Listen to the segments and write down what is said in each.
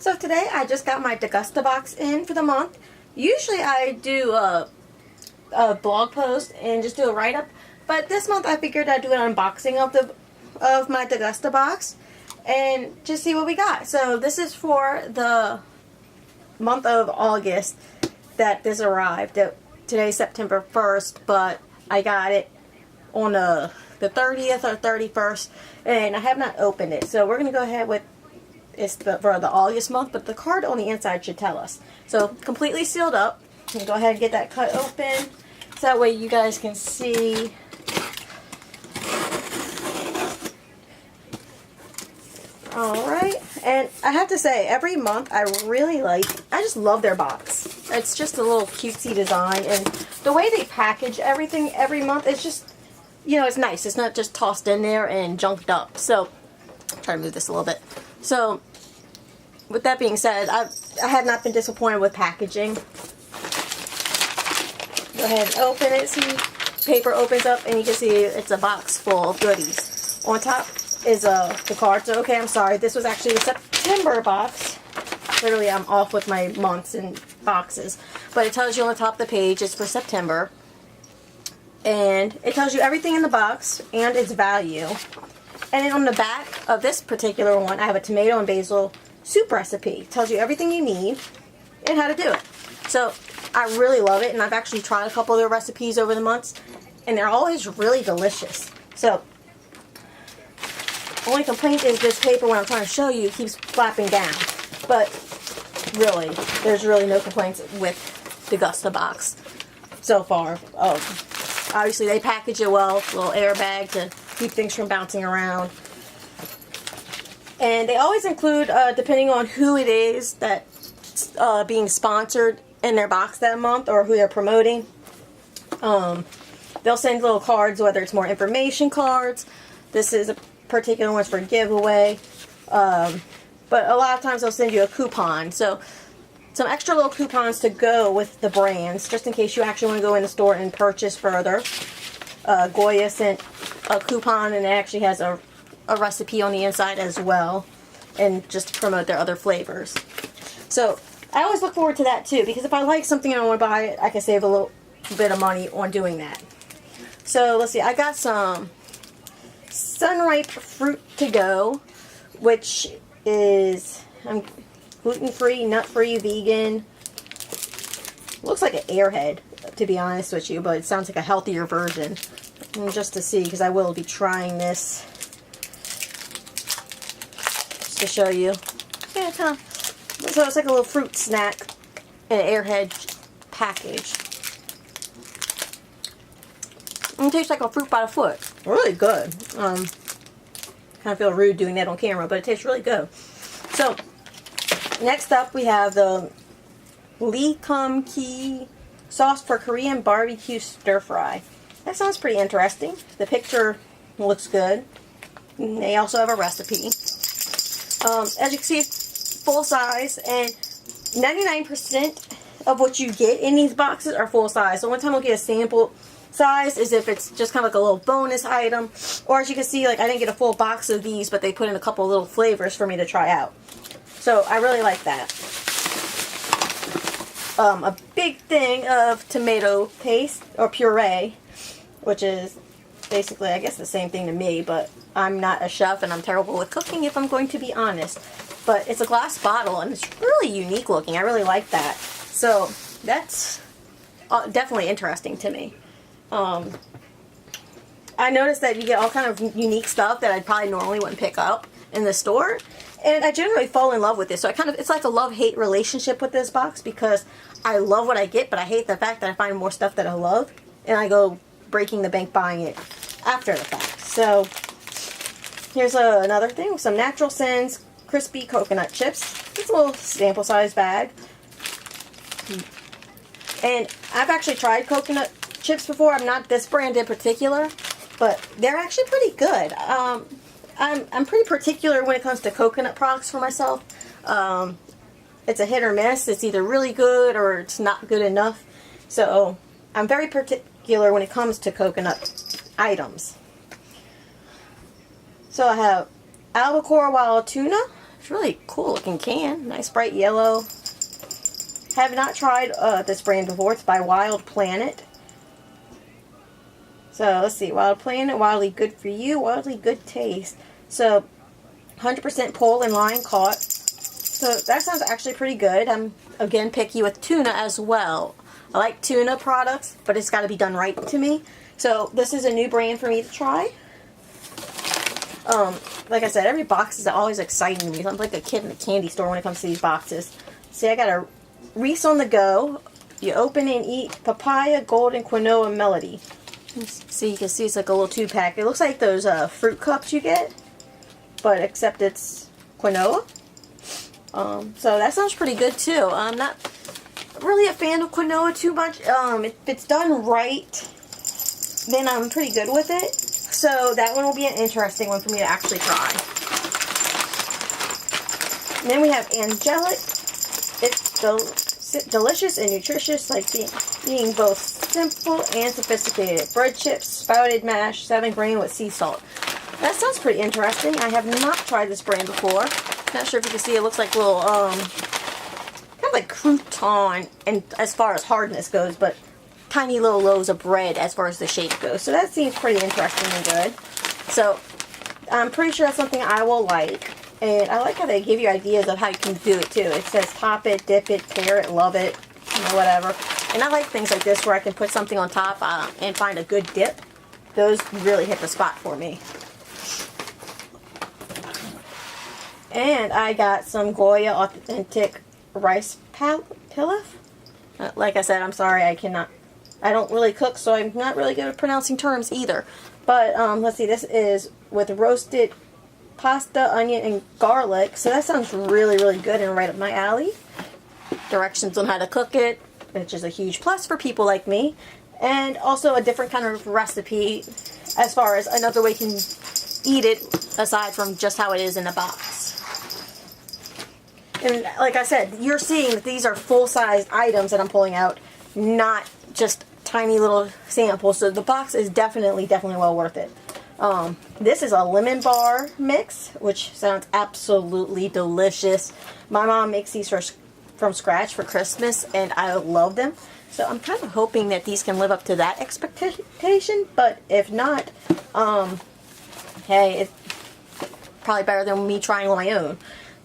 So today I just got my Degusta box in for the month. Usually I do a blog post and just do a write-up, but this month I figured I'd do an unboxing of my Degusta box and just see what we got. So this is for the month of August that this arrived. Today's September 1st, but I got it on the 30th or 31st, and I have not opened it. So we're going to go ahead with for the August month, but the card on the inside should tell us. So completely sealed up. I'm going to go ahead and get that cut open so that way you guys can see. Alright, and I have to say, every month I just love their box. It's just a little cutesy design, and the way they package everything every month, it's just, you know, it's nice. It's not just tossed in there and junked up. So, I'll try to move this a little bit. So, with that being said, I have not been disappointed with packaging. Go ahead and open it. See, paper opens up and you can see it's a box full of goodies. On top is the card. So, okay, I'm sorry. This was actually the September box. Literally, I'm off with my months and boxes. But it tells you on the top of the page it's for September. And it tells you everything in the box and its value. And then on the back of this particular one, I have a tomato and basil soup recipe. It tells you everything you need and how to do it. So I really love it, and I've actually tried a couple of their recipes over the months, and they're always really delicious. So only complaint is this paper, when I'm trying to show you, keeps flapping down. But really, there's really no complaints with the Degusta box so far. Obviously, they package it well, little airbag to keep things from bouncing around. And they always include, depending on who it is that's being sponsored in their box that month or who they're promoting, they'll send little cards, whether it's more information cards. This is a particular one's for giveaway. But a lot of times they'll send you a coupon. So some extra little coupons to go with the brands, just in case you actually want to go in the store and purchase further. Goya sent a coupon, and it actually has a recipe on the inside as well, and just to promote their other flavors. So I always look forward to that too, because if I like something and I want to buy it, I can save a little bit of money on doing that. So let's see, I got some Sunripe fruit to go, which is gluten-free, nut-free, vegan. Looks like an Airhead, to be honest with you, but it sounds like a healthier version. And just to see, because I will be trying this, just to show you. Yeah, so it's like a little fruit snack in an Airhead package. And it tastes like a fruit by the foot. Really good. Kind of feel rude doing that on camera, but it tastes really good. So, next up we have the Lee Kum Kee sauce for Korean barbecue stir fry. That sounds pretty interesting. The picture looks good. And they also have a recipe. As you can see, full size, and 99% of what you get in these boxes are full size. So one time I'll get a sample size as if it's just kind of like a little bonus item. Or as you can see, like I didn't get a full box of these, but they put in a couple little flavors for me to try out. So I really like that. A big thing of tomato paste, or puree, which is basically, I guess, the same thing to me, but I'm not a chef and I'm terrible with cooking, if I'm going to be honest. But it's a glass bottle and it's really unique looking. I really like that. So that's definitely interesting to me. I noticed that you get all kind of unique stuff that I probably normally wouldn't pick up in the store. And I generally fall in love with this. So it's like a love-hate relationship with this box, because I love what I get, but I hate the fact that I find more stuff that I love, and I go breaking the bank buying it after the fact. So here's another thing, some Natural Sense crispy coconut chips. It's a little sample size bag. And I've actually tried coconut chips before. I'm not this brand in particular, but they're actually pretty good. I'm pretty particular when it comes to coconut products for myself. It's a hit or miss. It's either really good or it's not good enough. So I'm very particular when it comes to coconut items. So I have albacore wild tuna, It's really cool looking can. Nice bright yellow. Have not tried this brand before. It's by Wild Planet. So let's see. Wild Planet, wildly good for you, wildly good taste. So 100% pole and line caught. So that sounds actually pretty good. I'm again picky with tuna as well. I like tuna products, but it's got to be done right to me. So this is a new brand for me to try. Like I said, every box is always exciting to me. I'm like a kid in a candy store when it comes to these boxes. See, I got a Reese on the go. You open and eat papaya, golden quinoa melody. See, you can see it's like a little 2-pack. It looks like those fruit cups you get, but except it's quinoa. So that sounds pretty good too. I'm not really a fan of quinoa too much. If it's done right, then I'm pretty good with it. So that one will be an interesting one for me to actually try. And then we have Angelic. It's delicious and nutritious, like being both simple and sophisticated. Bread chips, spouted mash, 7-grain with sea salt. That sounds pretty interesting. I have not tried this brand before. Not sure if you can see. It looks like little, kind of like crouton, and as far as hardness goes, but tiny little loaves of bread as far as the shape goes. So that seems pretty interesting and good. So I'm pretty sure that's something I will like. And I like how they give you ideas of how you can do it too. It says top it, dip it, pair it, love it, you know, whatever. And I like things like this where I can put something on top and find a good dip. Those really hit the spot for me. And I got some Goya Authentic Rice Pilaf. Like I said, I'm sorry, I don't really cook, so I'm not really good at pronouncing terms either. But let's see, this is with roasted pasta, onion, and garlic. So that sounds really, really good and right up my alley. Directions on how to cook it, which is a huge plus for people like me. And also a different kind of recipe as far as another way you can eat it aside from just how it is in a box. And like I said, you're seeing that these are full-sized items that I'm pulling out, not just tiny little samples. So the box is definitely well worth it. This is a lemon bar mix, which sounds absolutely delicious. My mom makes these from scratch for Christmas, and I love them. So I'm kind of hoping that these can live up to that expectation, but if not, hey, it's probably better than me trying on my own.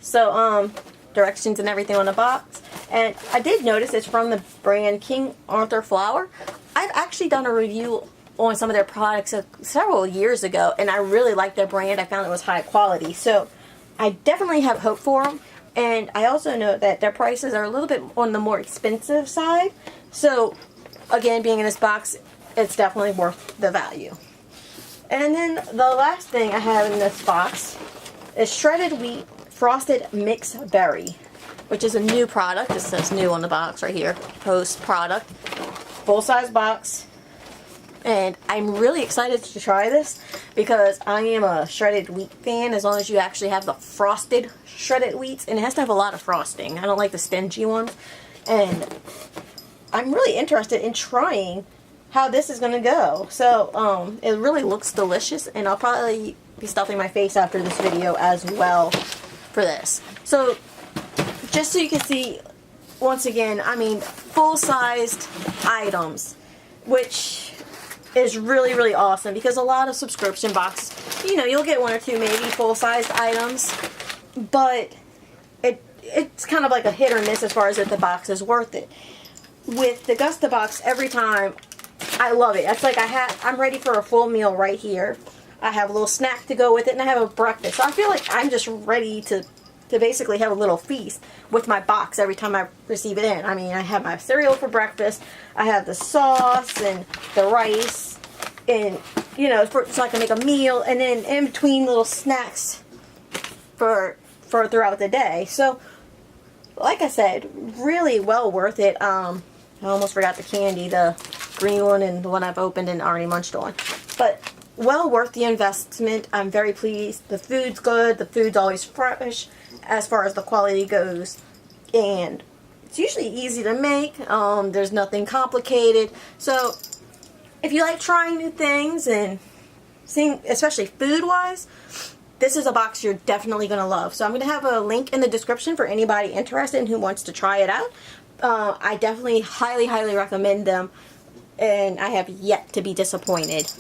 So, directions and everything on the box. And I did notice it's from the brand King Arthur Flour. I've actually done a review on some of their products several years ago, and I really liked their brand. I found it was high quality. So I definitely have hope for them. And I also know that their prices are a little bit on the more expensive side. So again, being in this box, it's definitely worth the value. And then the last thing I have in this box is shredded wheat frosted mixed berry, which is a new product. It says new on the box right here. Post product. Full-size box. And I'm really excited to try this because I am a shredded wheat fan, as long as you actually have the frosted shredded wheats. And it has to have a lot of frosting. I don't like the stingy ones. And I'm really interested in trying how this is going to go. So it really looks delicious, and I'll probably be stuffing my face after this video as well for this. So just so you can see, once again, I mean, full-sized items, which is really, really awesome, because a lot of subscription boxes, you know, you'll get one or two maybe full-sized items, but it's kind of like a hit or miss as far as if the box is worth it. With the Degusta box, every time, I love it. It's like I'm ready for a full meal right here. I have a little snack to go with it, and I have a breakfast. So I feel like I'm just ready to basically have a little feast with my box every time I receive it in. I mean, I have my cereal for breakfast. I have the sauce and the rice, and, you know, so I can make a meal, and then in between little snacks for throughout the day. So, like I said, really well worth it. I almost forgot the candy, the green one and the one I've opened and already munched on. But well worth the investment. I'm very pleased. The food's good. The food's always fresh as far as the quality goes. And it's usually easy to make. There's nothing complicated. So if you like trying new things and seeing, especially food-wise, this is a box you're definitely going to love. So I'm going to have a link in the description for anybody interested and who wants to try it out. I definitely highly recommend them, and I have yet to be disappointed.